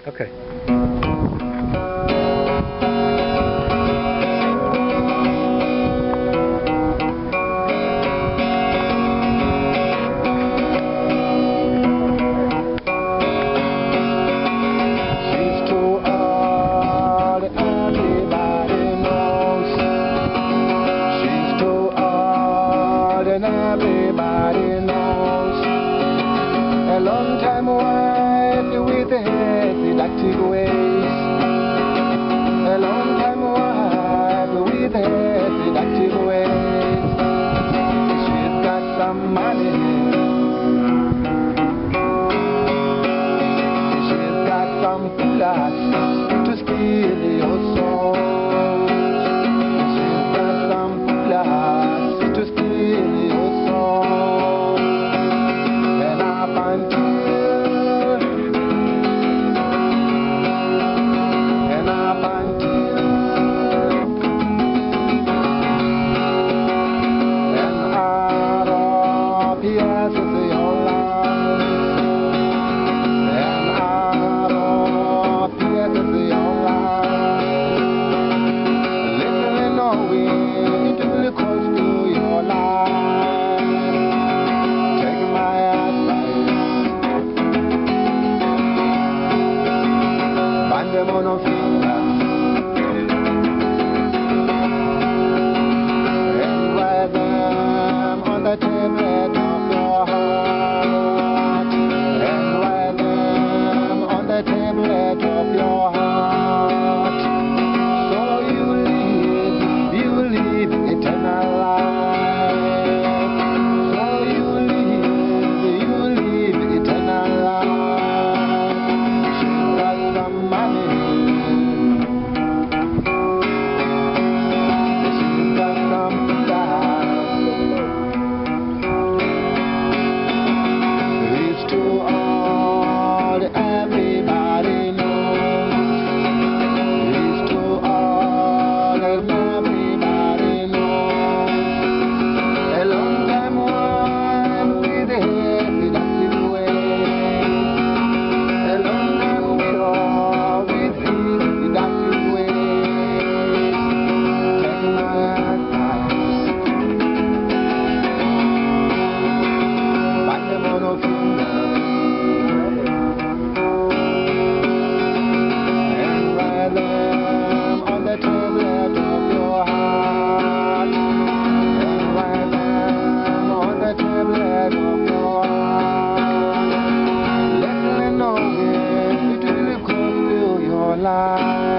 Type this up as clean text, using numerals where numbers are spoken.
Okay. She's too old, everybody knows. She's too old and everybody knows. A long time wife with her seductive ways. A long time wife with her seductive ways. She's got some money. Some fools to steal your soul. She's got some fools to steal your soul. And up until and out of yes is your life. And write them on the tablet of your heart. And write them on the tablet of your heart. So you live eternal life. So you live eternal life. She's got some money. Life.